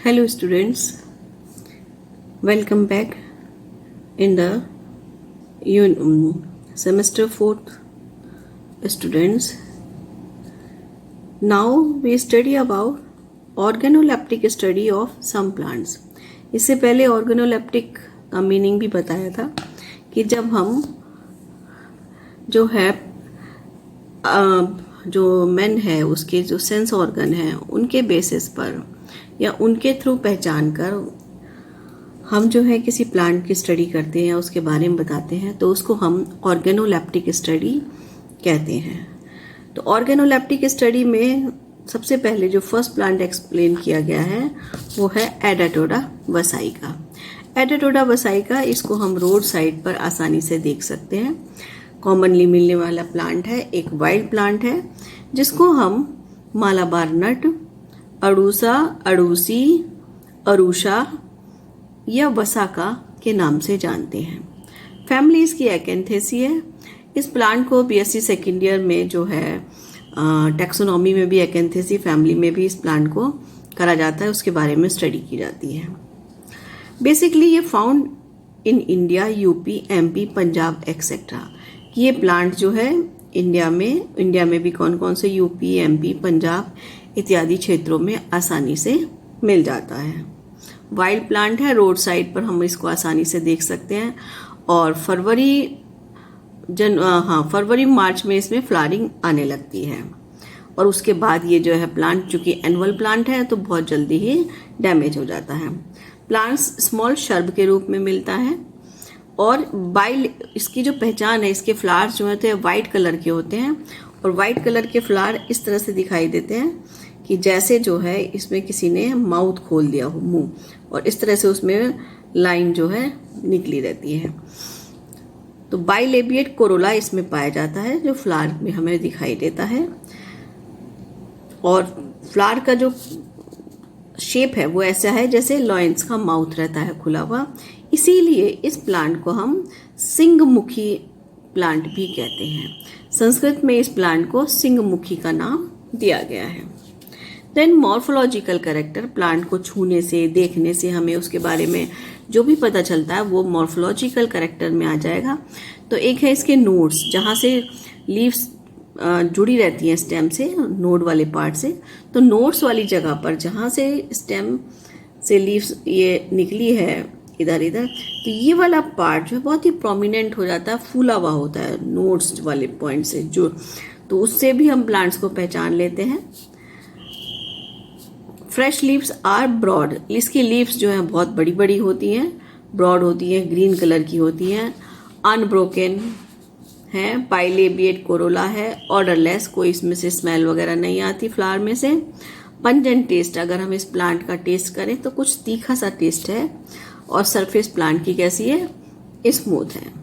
Hello students, welcome back in the semester 4th students. Now we study about organoleptic study of some plants. इससे पहले organoleptic का meaning भी बताया था कि जब हम जो है जो मैन है उसके जो सेंस ऑर्गन है उनके बेसिस पर या उनके थ्रू पहचान कर हम जो है किसी प्लांट की स्टडी करते हैं, उसके बारे में बताते हैं, तो उसको हम ऑर्गेनोलेप्टिक स्टडी कहते हैं। तो ऑर्गेनोलेप्टिक स्टडी में सबसे पहले जो फर्स्ट प्लांट एक्सप्लेन किया गया है वो है एडाटोडा वसाइका। एडाटोडा वसाइका, इसको हम रोड साइड पर आसानी से देख सकते हैं। कॉमनली मिलने वाला प्लांट है, एक वाइल्ड प्लांट है जिसको हम मालाबार नट, अड़ूसा, अड़ूसी, अरूषा या वसाका के नाम से जानते हैं। फैमिली इसकी एकेंथेसी है। इस प्लांट को बीएससी सेकेंड ईयर में जो है टैक्सोनॉमी में भी एकेंथेसी फैमिली में भी इस प्लांट को करा जाता है, उसके बारे में स्टडी की जाती है। बेसिकली ये found in India, UP, MP, Punjab etcetera. ये प्लांट जो है इंडिया में भी कौन कौन से यूपी, एमपी, पंजाब इत्यादि क्षेत्रों में आसानी से मिल जाता है। वाइल्ड प्लांट है, रोड साइड पर हम इसको आसानी से देख सकते हैं और फरवरी मार्च में इसमें फ्लावरिंग आने लगती है और उसके बाद ये जो है प्लांट, चूंकि एनुअल प्लांट है तो बहुत जल्दी ही डैमेज हो जाता है। प्लांट्स स्मॉल शर्ब के रूप में मिलता है और इसकी जो पहचान है, इसके फ्लावर्स जो होते हैं वाइट कलर के होते हैं और वाइट कलर के फ्लावर इस तरह से दिखाई देते हैं कि जैसे जो है इसमें किसी ने माउथ खोल दिया हो, मुंह, और इस तरह से उसमें लाइन जो है निकली रहती है। तो बाइलेबिएट कोरोला इसमें पाया जाता है जो फ्लावर में हमें दिखाई देता है और फ्लावर का जो शेप है वो ऐसा है जैसे लॉयंस का माउथ रहता है खुला हुआ। इसीलिए इस प्लांट को हम सिंहमुखी प्लांट भी कहते हैं। संस्कृत में इस प्लांट को सिंहमुखी का नाम दिया गया है। देन मॉर्फोलॉजिकल कैरेक्टर, प्लांट को छूने से, देखने से हमें उसके बारे में जो भी पता चलता है वो मॉर्फोलॉजिकल कैरेक्टर में आ जाएगा। तो एक है इसके नोड्स, जहाँ से लीव्स जुड़ी रहती हैं स्टेम से, नोड वाले पार्ट से। तो नोड्स वाली जगह पर जहाँ से स्टेम से लीव्स ये निकली है इधर इधर, तो ये वाला पार्ट जो है बहुत ही प्रोमिनेंट हो जाता है, फूला हुआ होता है नोड्स वाले पॉइंट से जो, तो उससे भी हम प्लांट्स को पहचान लेते हैं। फ्रेश लीव्स आर ब्रॉड, इसकी लीव्स जो है बहुत बड़ी बड़ी होती हैं, ब्रॉड होती हैं, ग्रीन कलर की होती हैं, अनब्रोकन है, बाइलेबिएट कोरोला है, ऑर्डरलेस, कोई इसमें से स्मेल वगैरह नहीं आती फ्लावर में से। पंजेंट टेस्ट, अगर हम इस प्लांट का टेस्ट करें तो कुछ तीखा सा टेस्ट है और सरफेस प्लांट की कैसी है, स्मूथ है।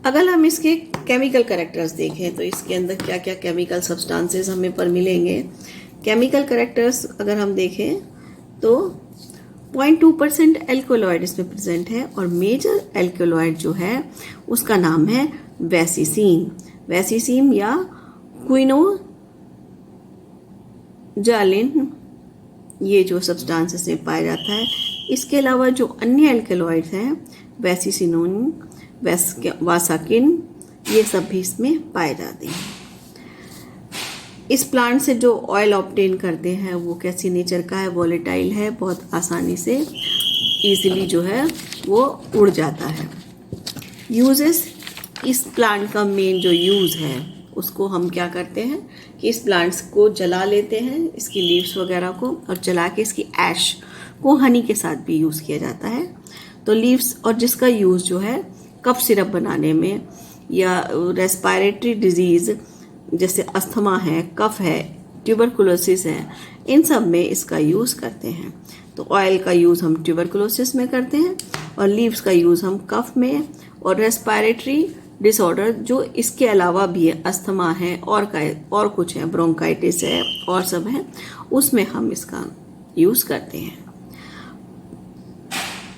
अगर हम इसके केमिकल कैरेक्टर्स देखें तो इसके अंदर क्या क्या केमिकल सब्सटेंसेस हमें पर मिलेंगे। केमिकल कैरेक्टर्स अगर हम देखें तो 0.2% एल्कोलॉइड इसमें प्रेजेंट है और मेजर एल्कोलॉइड जो है उसका नाम है वैसिसीन या क्विनोजालिन। ये जो सब्सटेंसेस में पाया जाता है। इसके अलावा जो अन्य एल्केलॉइड्स हैं, वैसिसिनोन, वासाकिन, ये सब भी इसमें पाए जाते हैं। इस प्लांट से जो ऑयल ऑब्टेन करते हैं वो कैसी नेचर का है, वॉलेटाइल है, बहुत आसानी से इजीली जो है वो उड़ जाता है। यूजेस, इस प्लांट का मेन जो यूज़ है उसको हम क्या करते हैं कि इस प्लांट्स को जला लेते हैं, इसकी लीव्स वगैरह को, और जला के इसकी ऐश को हनी के साथ भी यूज़ किया जाता है। तो लीव्स, और जिसका यूज़ जो है कफ सिरप बनाने में या रेस्पिरेटरी डिजीज़ जैसे अस्थमा है, कफ है, ट्यूबरकुलोसिस है, इन सब में इसका यूज़ करते हैं। तो ऑयल का यूज़ हम ट्यूबरकुलोसिस में करते हैं और लीव्स का यूज़ हम कफ में, और रेस्पिरेटरी डिसऑर्डर जो इसके अलावा भी है, अस्थमा है और कुछ है, ब्रोंकाइटिस है और सब है, उसमें हम इसका यूज़ करते हैं।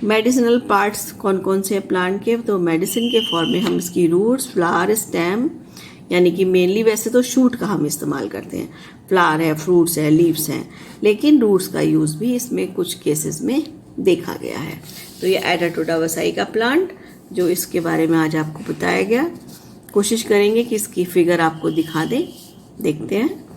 मेडिसिनल पार्ट्स कौन कौन से हैं प्लांट के, तो मेडिसिन के फॉर्म में हम इसकी रूट्स, फ्लावर, स्टेम, यानी कि मेनली वैसे तो शूट का हम इस्तेमाल करते हैं, फ्लावर है, फ्रूट्स है, लीव्स हैं, लेकिन रूट्स का यूज़ भी इसमें कुछ केसेस में देखा गया है। तो ये एडाटोडा वसाई का प्लांट जो इसके बारे में आज आपको बताया गया। कोशिश करेंगे कि इसकी फिगर आपको दिखा दें, देखते हैं।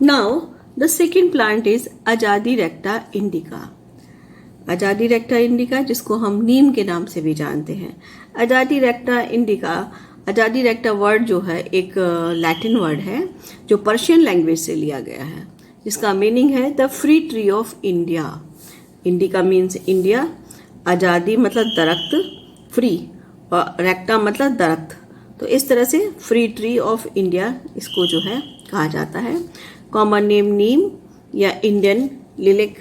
Now, the second plant is Ajadi recta indica. अजादी रेक्टा इंडिका, जिसको हम नीम के नाम से भी जानते हैं। अजादी रेक्टा इंडिका, अजादी रेक्टा वर्ड जो है एक लैटिन वर्ड है जो पर्शियन लैंग्वेज से लिया गया है, जिसका मीनिंग है the free tree of India. Indica means India, आज़ादी मतलब दरख्त, फ्री, और रेक्टा मतलब दरख्त। तो इस तरह से फ्री ट्री ऑफ इंडिया इसको जो है कहा जाता है। कॉमन नेम नीम या इंडियन लिलिक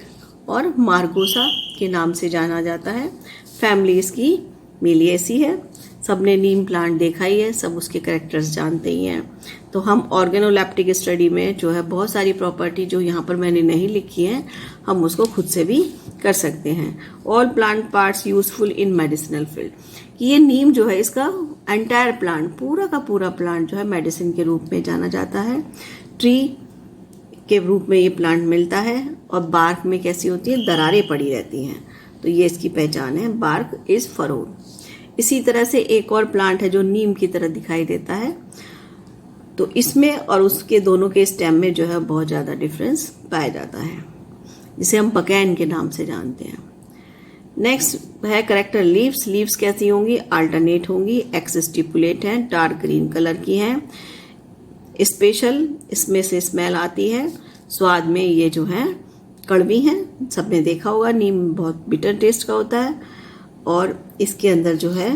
और मार्गोसा के नाम से जाना जाता है। फैमिली इसकी मिलिएसी है। सबने नीम प्लांट देखा ही है, सब उसके कैरेक्टर्स जानते ही हैं। तो हम ऑर्गेनोलेप्टिक स्टडी में जो है बहुत सारी प्रॉपर्टी जो यहाँ पर मैंने नहीं लिखी है, हम उसको खुद से भी कर सकते हैं। All plant parts useful in medicinal field, कि ये नीम जो है इसका एंटायर प्लांट, पूरा का पूरा प्लांट जो है मेडिसिन के रूप में जाना जाता है। ट्री के रूप में ये प्लांट मिलता है और बार्क में कैसी होती है, दरारें पड़ी रहती हैं, तो ये इसकी पहचान है, बार्क इज फरोड। इसी तरह से एक और प्लांट है जो नीम की तरह दिखाई देता है, तो इसमें और उसके दोनों के स्टेम में जो है बहुत ज़्यादा डिफरेंस पाया जाता है, जिसे हम बकैन के नाम से जानते हैं। नेक्स्ट है करेक्टर लीव्स। लीव्स कैसी होंगी, अल्टरनेट होंगी, एक्स स्टिपुलेट हैं, डार्क ग्रीन कलर की हैं। स्पेशल, इसमें से स्मेल आती है, स्वाद में ये जो है कड़वी हैं, सबने देखा होगा नीम बहुत बिटर टेस्ट का होता है, और इसके अंदर जो है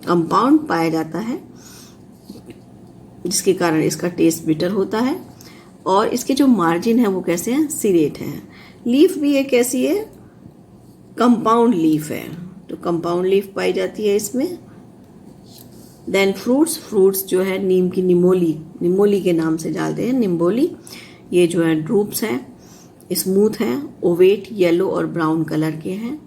कंपाउंड पाया जाता है जिसके कारण इसका टेस्ट बिटर होता है। और इसके जो मार्जिन है वो कैसे हैं, सिरेट है। लीफ भी एक ऐसी है, कंपाउंड लीफ है, तो कंपाउंड लीफ पाई जाती है इसमें। देन फ्रूट्स जो है नीम की निमोली के नाम से जानते हैं, निम्बोली। ये जो है ड्रूप्स हैं, स्मूथ हैं, ओवेट, येलो और ब्राउन कलर के हैं।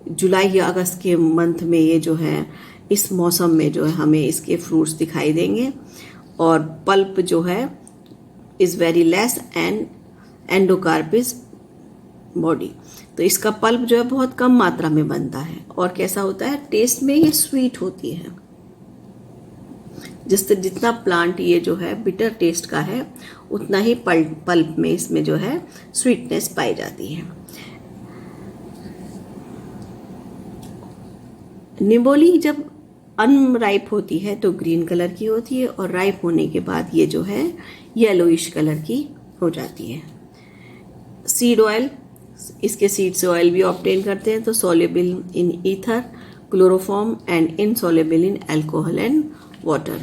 जुलाई या अगस्त के मंथ में ये जो है, इस मौसम में जो है हमें इसके फ्रूट्स दिखाई देंगे। और पल्प जो है is very less and endocarp is body, तो इसका पल्प जो है बहुत कम मात्रा में बनता है। और कैसा होता है, टेस्ट में ये स्वीट होती है। जितना प्लांट ये जो है बिटर टेस्ट का है, उतना ही पल्प में इसमें जो है स्वीटनेस पाई जाती है। निम्बोली जब अनराइप होती है तो ग्रीन कलर की होती है, और राइप होने के बाद ये जो है येलोइश कलर की हो जाती है। सीड ऑयल, इसके सीड से ऑयल भी ऑब्टेन करते हैं, तो soluble in ether, chloroform and insoluble in alcohol and water.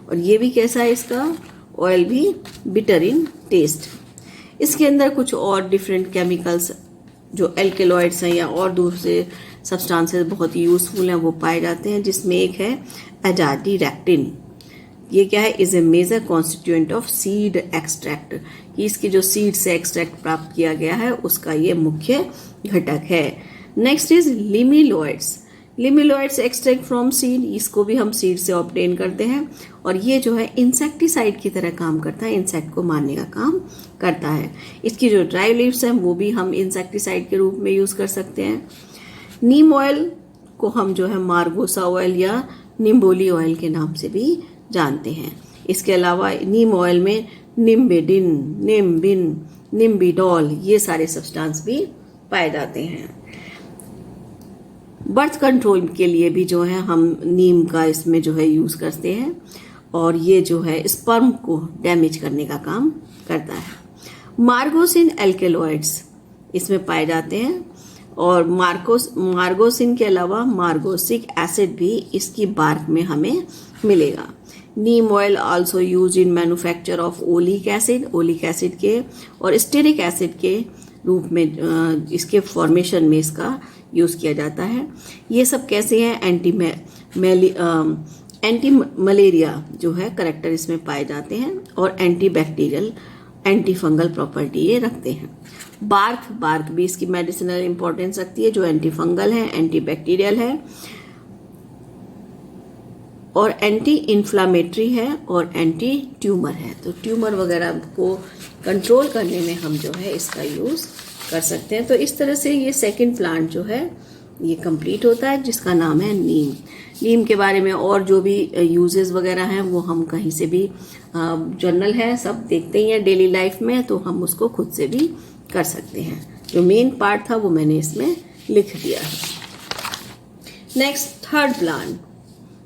और ये भी कैसा है, इसका ऑयल भी बिटर इन टेस्ट। इसके अंदर कुछ और डिफरेंट केमिकल्स जो एल्केलॉइड्स हैं या और दूसरे सब्सटेंसेस बहुत ही यूजफुल हैं वो पाए जाते हैं, जिसमें एक है एजाडी रेक्टिन। ये क्या है, is a major constituent of seed extract, कि इसके जो सीड से एक्सट्रैक्ट प्राप्त किया गया है उसका ये मुख्य घटक है। Next is limonoids. Limonoids extract from seed, इसको भी हम सीड से ऑब्टेन करते हैं, और ये जो है इंसेक्टिसाइड की तरह काम करता है, इंसेक्ट को मारने का काम करता है। इसकी जो ड्राई लीव्स हैं वो भी हम इंसेक्टिसाइड के रूप में यूज कर सकते हैं। नीम ऑयल को हम जो है मार्गोसा ऑयल या निम्बोली ऑयल के नाम से भी जानते हैं। इसके अलावा नीम ऑयल में निम्बेडिन, निम्बिन, निम्बिडॉल, ये सारे सब्सटेंस भी पाए जाते हैं। बर्थ कंट्रोल के लिए भी जो है हम नीम का इसमें जो है यूज करते हैं, और ये जो है स्पर्म को डैमेज करने का काम करता है। मार्गोसिन एल्केलॉइड्स इसमें पाए जाते हैं, और मार्गोसिन के अलावा मार्गोसिक एसिड भी इसकी बार्क में हमें मिलेगा। Neem oil also use in manufacture of oleic acid के और स्टेरिक एसिड के रूप में इसके फॉर्मेशन में इसका यूज किया जाता है। ये सब कैसे हैं? एंटी मलेरिया जो है करेक्टर इसमें पाए जाते हैं और anti bacterial anti fungal property ये रखते हैं। बार्क भी इसकी मेडिसिनल इंपॉर्टेंस रखती है, जो एंटी फंगल है, एंटी बैक्टीरियल है और एंटी इन्फ्लामेटरी है और एंटी ट्यूमर है। तो ट्यूमर वगैरह को कंट्रोल करने में हम जो है इसका यूज कर सकते हैं। तो इस तरह से ये सेकंड प्लांट जो है ये कंप्लीट होता है, जिसका नाम है नीम। नीम के बारे में और जो भी यूजेस वगैरह हैं वो हम कहीं से भी, जर्नल है, सब देखते ही हैं डेली लाइफ में, तो हम उसको खुद से भी कर सकते हैं। जो मेन पार्ट था वो मैंने इसमें लिख दिया है। नेक्स्ट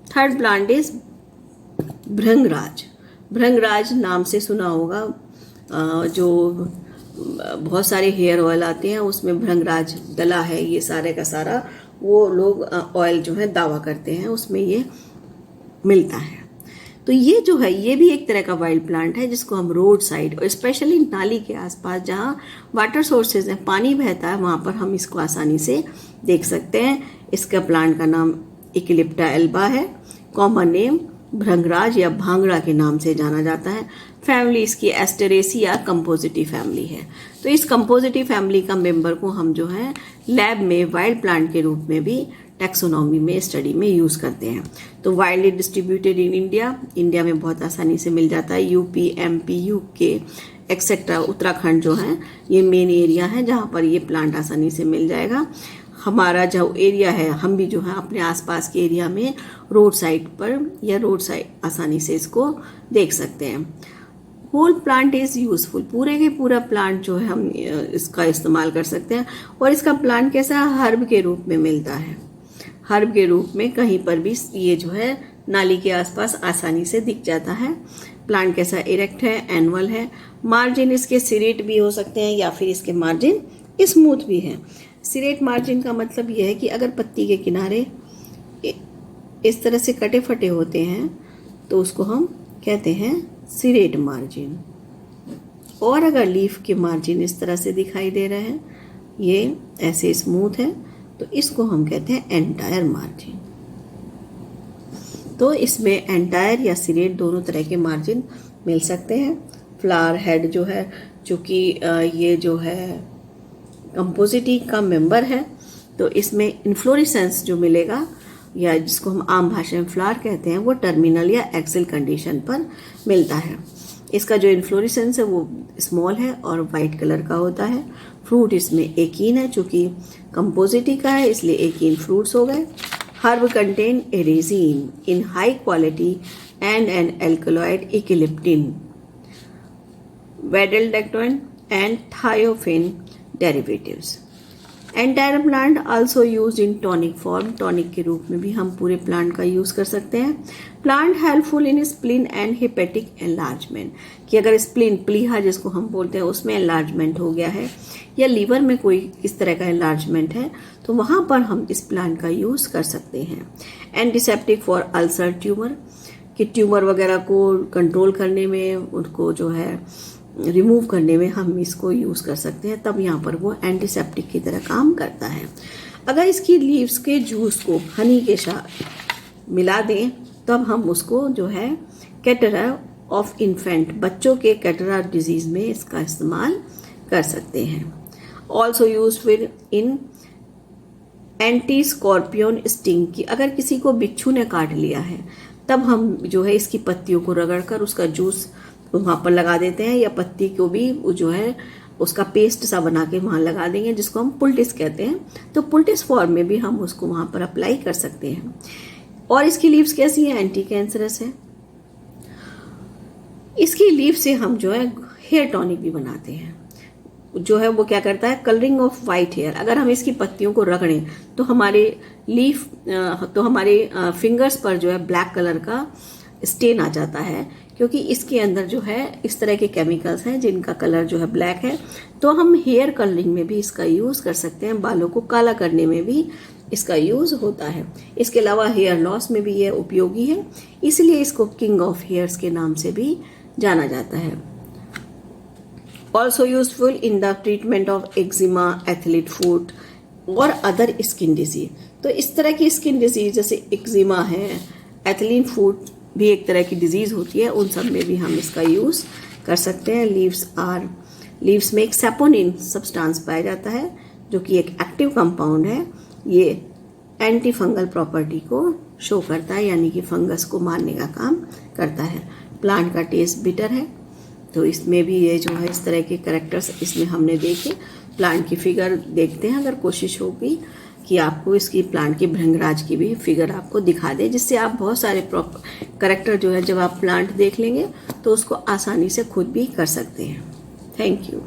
थर्ड प्लांट इज भृंगराज नाम से सुना होगा। जो बहुत सारे हेयर ऑयल आते हैं उसमें भृंगराज डला है, ये सारे का सारा वो लोग ऑयल जो है दावा करते हैं उसमें ये मिलता है। तो ये जो है ये भी एक तरह का वाइल्ड प्लांट है, जिसको हम रोड साइड और स्पेशली नाली के आसपास जहाँ वाटर सोर्सेज हैं, पानी बहता है, वहाँ पर हम इसको आसानी से देख सकते हैं। इसका प्लांट का नाम इक्लिप्टा एल्बा है। कॉमन नेम भृंगराज या भांगड़ा के नाम से जाना जाता है। फैमिली इसकी एस्टेरेसी या कंपोजिटी फैमिली है। तो इस कंपोजिटी फैमिली का मेंबर को हम जो है लैब में वाइल्ड प्लांट के रूप में भी टैक्सोनॉमी में स्टडी में यूज करते हैं। तो वाइल्डली डिस्ट्रीब्यूटेड इन इंडिया में बहुत आसानी से मिल जाता है। UP, MP, UK etcetera, Uttarakhand जो है ये मेन एरिया है जहाँ पर ये प्लांट आसानी से मिल जाएगा। हमारा जो एरिया है, हम भी जो है अपने आसपास के एरिया में रोड साइड पर या रोड साइड आसानी से इसको देख सकते हैं। होल प्लांट इज यूजफुल, पूरे के पूरा प्लांट जो है हम इसका इस्तेमाल कर सकते हैं। और इसका प्लांट कैसा है? हर्ब के रूप में मिलता है। हर्ब के रूप में कहीं पर भी ये जो है नाली के आसपास आसानी से दिख जाता है। प्लांट कैसा? इरेक्ट है, एनुअल है। मार्जिन इसके सिरेट भी हो सकते हैं या फिर इसके मार्जिन स्मूथ भी है। सिरेट मार्जिन का मतलब यह है कि अगर पत्ती के किनारे इस तरह से कटे फटे होते हैं तो उसको हम कहते हैं सिरेट मार्जिन। और अगर लीफ के मार्जिन इस तरह से दिखाई दे रहे हैं, ये ऐसे स्मूथ है, तो इसको हम कहते हैं एंटायर मार्जिन। तो इसमें एंटायर या सिरेट दोनों तरह के मार्जिन मिल सकते हैं। फ्लावर हेड जो है, चूँकि ये जो है कंपोजिटी का मेंबर है, तो इसमें इन्फ्लोरेसेंस जो मिलेगा या जिसको हम आम भाषा में फ्लावर कहते हैं, वो टर्मिनल या एक्सिल कंडीशन पर मिलता है। इसका जो इन्फ्लोरेसेंस है वो स्मॉल है और वाइट कलर का होता है। फ्रूट इसमें एकीन है, चूँकि कंपोजिटी का है इसलिए एकीन फ्रूट्स हो गए। Herb contain a resin in high quality and an alkaloid ecliptin, wedelolactone and thiophene derivatives. Entire plant also used in tonic form, tonic के रूप में भी हम पूरे प्लांट का यूज कर सकते हैं। Plant helpful in spleen and hepatic enlargement, कि अगर स्प्लीन प्लीहा जिसको हम बोलते हैं उसमें एनलार्जमेंट हो गया है या लीवर में कोई इस तरह का एनलार्जमेंट है तो वहाँ पर हम इस प्लांट का यूज कर सकते हैं। एंटीसेप्टिक फॉर अल्सर ट्यूमर, कि ट्यूमर वगैरह को कंट्रोल करने में, उनको जो है रिमूव करने में हम इसको यूज़ कर सकते हैं, तब यहाँ पर वो एंटीसेप्टिक की तरह काम करता है। अगर इसकी लीव्स के जूस को हनी के साथ मिला दें तब हम उसको जो है कैटरा ऑफ इन्फेंट, बच्चों के कैटरा डिजीज में इसका इस्तेमाल कर सकते हैं। ऑल्सो यूज फिर इन एंटी स्कॉर्पियन स्टिंग, की अगर किसी को बिच्छू ने काट लिया है तब हम जो है इसकी पत्तियों को रगड़कर उसका जूस वहाँ पर लगा देते हैं, या पत्ती को भी जो है उसका पेस्ट सा बना के वहाँ लगा देंगे, जिसको हम पुल्टिस कहते हैं। तो पुल्टिस फॉर्म में भी हम उसको वहाँ पर अप्लाई कर सकते हैं। और इसकी लीव्स कैसी है? एंटी कैंसरस है। इसकी लीव से हम जो है हेयर टॉनिक भी बनाते हैं, जो है वो क्या करता है? Colouring of white hair. अगर हम इसकी पत्तियों को रगड़ें तो हमारे लीफ तो हमारे फिंगर्स पर जो है ब्लैक कलर का स्टेन आ जाता है, क्योंकि इसके अंदर जो है इस तरह के केमिकल्स हैं जिनका कलर जो है ब्लैक है। तो हम हेयर कलरिंग में भी इसका यूज कर सकते हैं, बालों को काला करने में भी इसका यूज़ होता है। इसके अलावा हेयर लॉस में भी यह उपयोगी है, इसलिए इसको किंग ऑफ हेयर्स के नाम से भी जाना जाता है। Also useful in the treatment of eczema, athlete foot और अदर स्किन डिजीज। तो इस तरह की स्किन डिजीज जैसे एक्जिमा है, एथलीट फुट भी एक तरह की डिजीज होती है, उन सब में भी हम इसका यूज़ कर सकते हैं। लीव्स में एक सैपोनिन सब्सटेंस पाया जाता है जो कि एक एक्टिव कंपाउंड है। ये एंटी फंगल प्रॉपर्टी को शो करता है, यानी कि फंगस को मारने का काम करता है। प्लांट का टेस्ट बिटर है, तो इसमें भी ये जो है इस तरह के कैरेक्टर्स इसमें हमने देखे। प्लांट की फिगर देखते हैं, अगर कोशिश होगी कि आपको इसकी प्लांट की भृंगराज की भी फिगर आपको दिखा दे, जिससे आप बहुत सारे कैरेक्टर जो है जब आप प्लांट देख लेंगे तो उसको आसानी से खुद भी कर सकते हैं। Thank you.